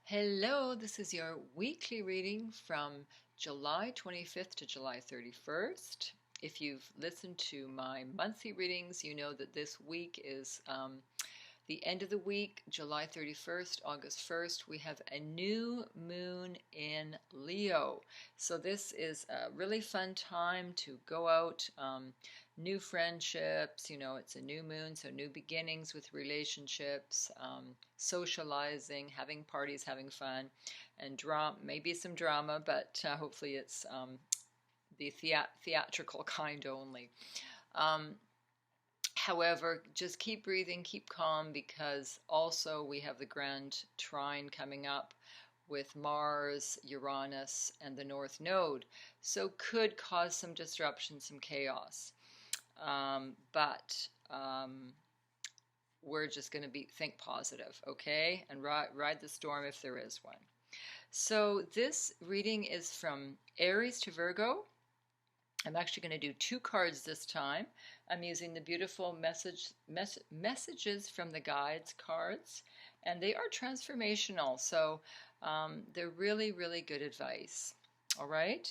Hello, this is your weekly reading from July 25th to July 31st. If you've listened to my monthly readings, you know that this week is the end of the week, July 31st, August 1st. We have a new moon in Leo. So this is a really fun time to go out, new friendships, it's a new moon, so new beginnings with relationships, socializing, having parties, having fun, and maybe some drama, but hopefully it's the theatrical kind only. However, just keep breathing, keep calm, because also we have the grand trine coming up with Mars, Uranus, and the North Node. So could cause some disruption, some chaos. But we're just going to think positive, okay? And ride the storm if there is one. So this reading is from Aries to Virgo. I'm actually going to do 2 cards this time. I'm using the beautiful messages from the guides cards, and they are transformational, so they're really, really good advice. All right.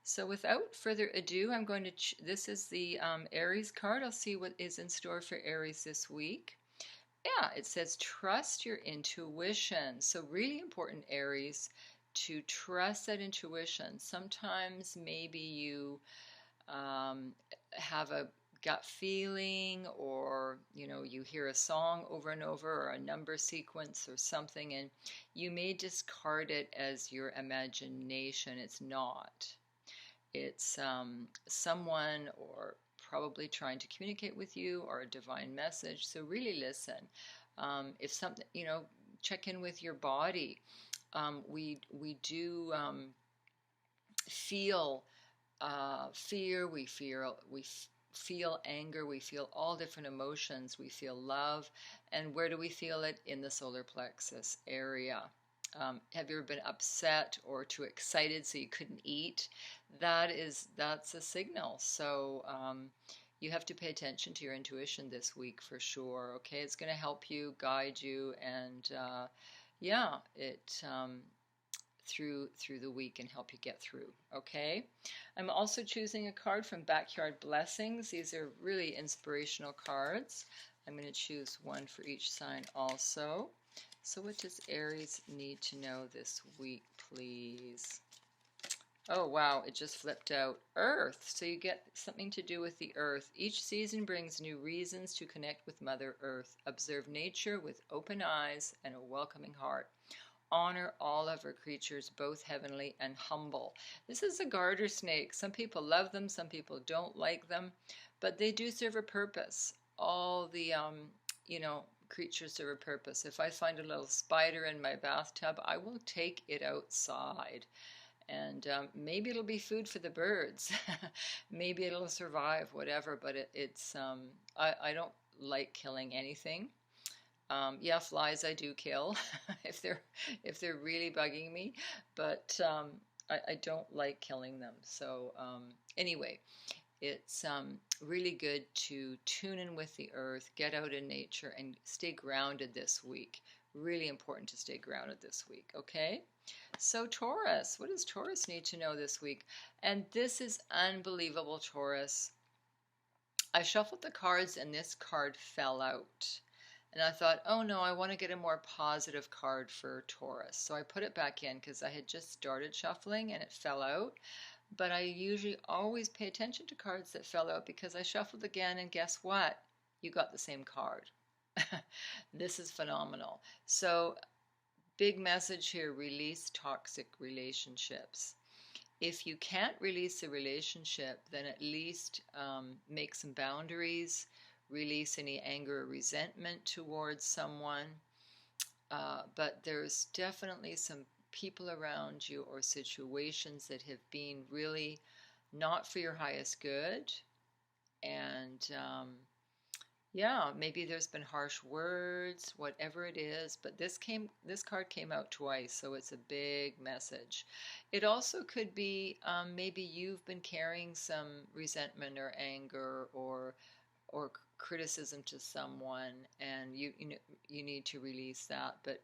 So without further ado, I'm going to, this is the Aries card. I'll see what is in store for Aries this week. Yeah, it says trust your intuition. So really important, Aries, to trust that intuition. Sometimes maybe you have a gut feeling, or you hear a song over and over, or a number sequence or something, and you may discard it as your imagination. It's not. It's someone, or probably trying to communicate with you, or a divine message. So really listen. If something, check in with your body. We do feel fear. We feel anger. We feel all different emotions. We feel love. And where do we feel it? In the solar plexus area. Have you ever been upset or too excited so you couldn't eat? That's a signal. So you have to pay attention to your intuition this week for sure. Okay, it's going to help you, guide you, and it through the week and help you get through. Okay, I'm also choosing a card from Backyard Blessings. These are really inspirational cards. I'm going to choose one for each sign also. So what does Aries need to know this week, please? Oh, wow, it just flipped out. Earth. So you get something to do with the earth. Each season brings new reasons to connect with Mother Earth. Observe nature with open eyes and a welcoming heart. Honor all of her creatures, both heavenly and humble. This is a garter snake. Some people love them, some people don't like them, but they do serve a purpose. All the, creatures serve a purpose. If I find a little spider in my bathtub, I will take it outside. And maybe it'll be food for the birds. Maybe it'll survive, whatever, but I don't like killing anything. Yeah, flies I do kill if they're really bugging me, but I don't like killing them. So anyway, it's really good to tune in with the earth, get out in nature, and stay grounded this week. Really important to stay grounded this week, okay? So Taurus, what does Taurus need to know this week? And this is unbelievable, Taurus. I shuffled the cards and this card fell out. And I thought, oh no, I want to get a more positive card for Taurus. So I put it back in because I had just started shuffling and it fell out. But I usually always pay attention to cards that fell out because I shuffled again, and guess what? You got the same card. This is phenomenal. So big message here, release toxic relationships. If you can't release a relationship, then at least make some boundaries, release any anger or resentment towards someone. But there's definitely some people around you or situations that have been really not for your highest good. And maybe there's been harsh words, whatever it is, but this card came out twice, so it's a big message. It also could be maybe you've been carrying some resentment or anger or criticism to someone, and you need to release that. But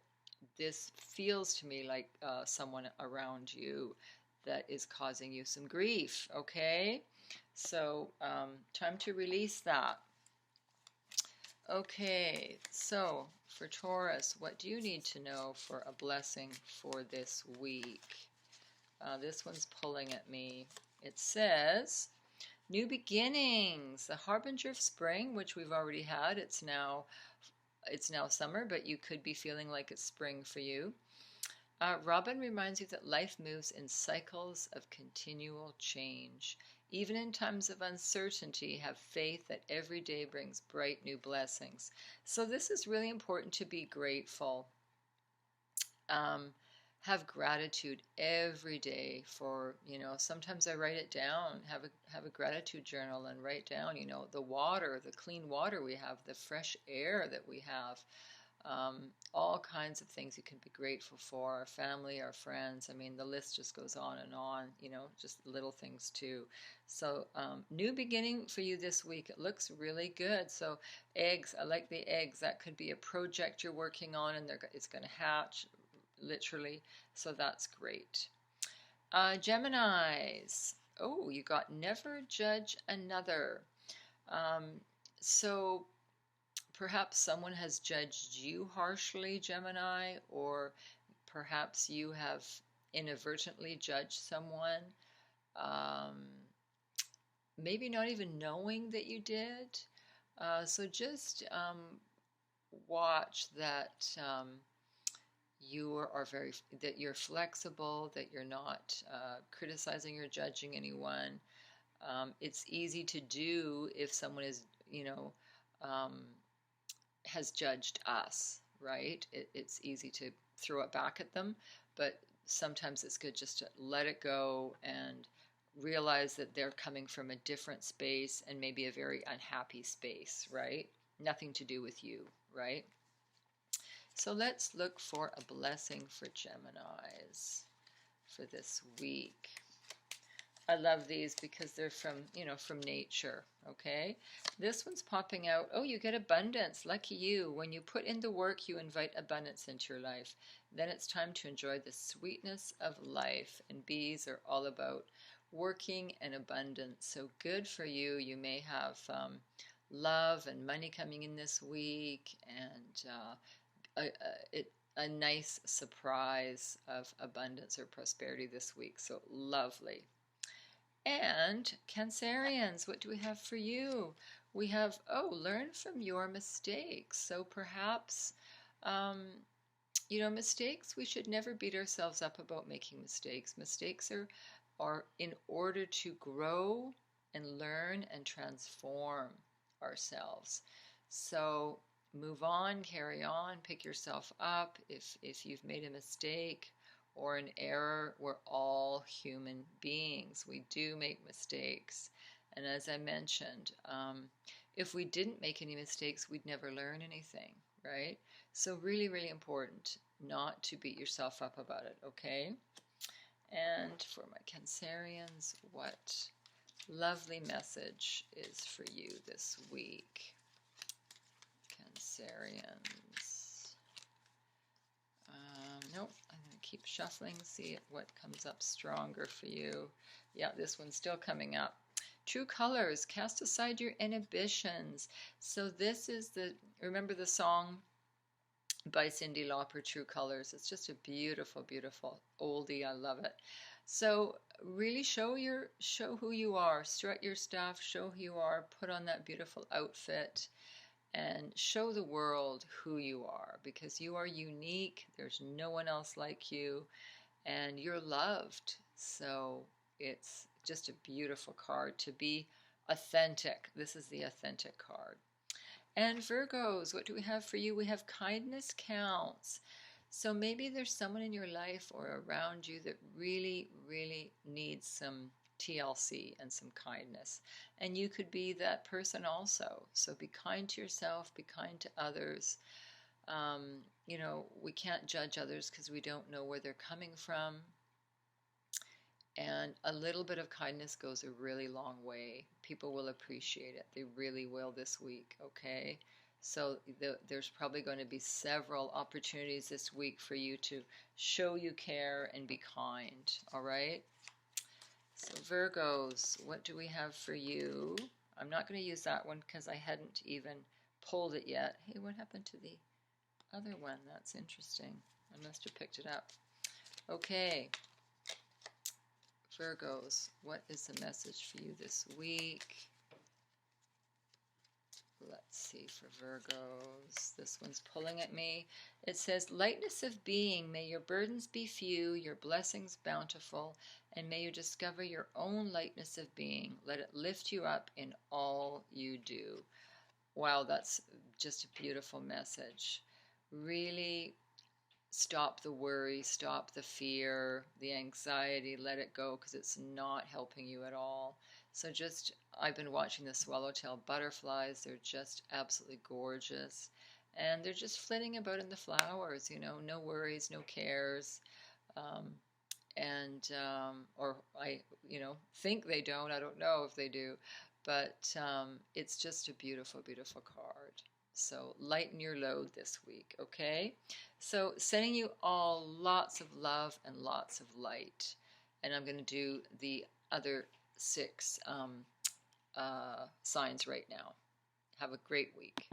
this feels to me like someone around you that is causing you some grief, okay? So time to release that. Okay, so for Taurus, what do you need to know for a blessing for this week? This one's pulling at me. It says, new beginnings, the harbinger of spring, which we've already had. It's now summer, but you could be feeling like it's spring for you. Robin reminds you that life moves in cycles of continual change. Even in times of uncertainty, have faith that every day brings bright new blessings. So this is really important, to be grateful. Have gratitude every day for, sometimes I write it down, have a gratitude journal and write down, the water, the clean water we have, the fresh air that we have. All kinds of things you can be grateful for, our family, our friends. I mean, the list just goes on and on, just little things too. So new beginning for you this week. It looks really good. So eggs, I like the eggs. That could be a project you're working on and it's going to hatch, literally. So that's great. Geminis. Oh, you got never judge another. So perhaps someone has judged you harshly, Gemini, or perhaps you have inadvertently judged someone, maybe not even knowing that you did. So just watch that that you're flexible, that you're not criticizing or judging anyone. It's easy to do if someone is, has judged us, right? It's easy to throw it back at them, but sometimes it's good just to let it go and realize that they're coming from a different space and maybe a very unhappy space, right? Nothing to do with you, right? So let's look for a blessing for Geminis for this week. I love these because they're from nature, okay? This one's popping out. Oh, you get abundance. Lucky you. When you put in the work, you invite abundance into your life. Then it's time to enjoy the sweetness of life. And bees are all about working and abundance. So good for you. You may have love and money coming in this week, and a nice surprise of abundance or prosperity this week. So lovely. And Cancerians, what do we have for you? We have, learn from your mistakes. So perhaps, mistakes, we should never beat ourselves up about making mistakes. Mistakes are in order to grow and learn and transform ourselves. So move on, carry on, pick yourself up. If you've made a mistake or an error, we're all human beings. We do make mistakes. And as I mentioned, if we didn't make any mistakes, we'd never learn anything, right? So really, really important not to beat yourself up about it, okay? And for my Cancerians, what lovely message is for you this week? Cancerians. Nope, I'm going to keep shuffling, see what comes up stronger for you. Yeah, this one's still coming up. True colors, cast aside your inhibitions. So this is remember the song by Cyndi Lauper, True Colors? It's just a beautiful, beautiful oldie. I love it. So really show who you are, strut your stuff, show who you are, put on that beautiful outfit, and show the world who you are, because you are unique. There's no one else like you, and you're loved. So it's just a beautiful card to be authentic. This is the authentic card. And Virgos, what do we have for you? We have kindness counts. So maybe there's someone in your life or around you that really, really needs some TLC and some kindness. And you could be that person also. So be kind to yourself, be kind to others. We can't judge others because we don't know where they're coming from. And a little bit of kindness goes a really long way. People will appreciate it. They really will this week, okay? So there's probably going to be several opportunities this week for you to show you care and be kind. All right? So Virgos, what do we have for you? I'm not going to use that one because I hadn't even pulled it yet. Hey, what happened to the other one? That's interesting. I must have picked it up. Okay. Virgos, what is the message for you this week? Let's see for Virgos. This one's pulling at me. It says, lightness of being, may your burdens be few, your blessings bountiful, and may you discover your own lightness of being. Let it lift you up in all you do. Wow, that's just a beautiful message. Really stop the worry, stop the fear, the anxiety, let it go because it's not helping you at all. So I've been watching the swallowtail butterflies. They're just absolutely gorgeous. And they're just flitting about in the flowers, no worries, no cares. Or I, think they don't. I don't know if they do. But it's just a beautiful, beautiful card. So lighten your load this week, okay? So sending you all lots of love and lots of light. And I'm going to do the other 6 signs right now. Have a great week.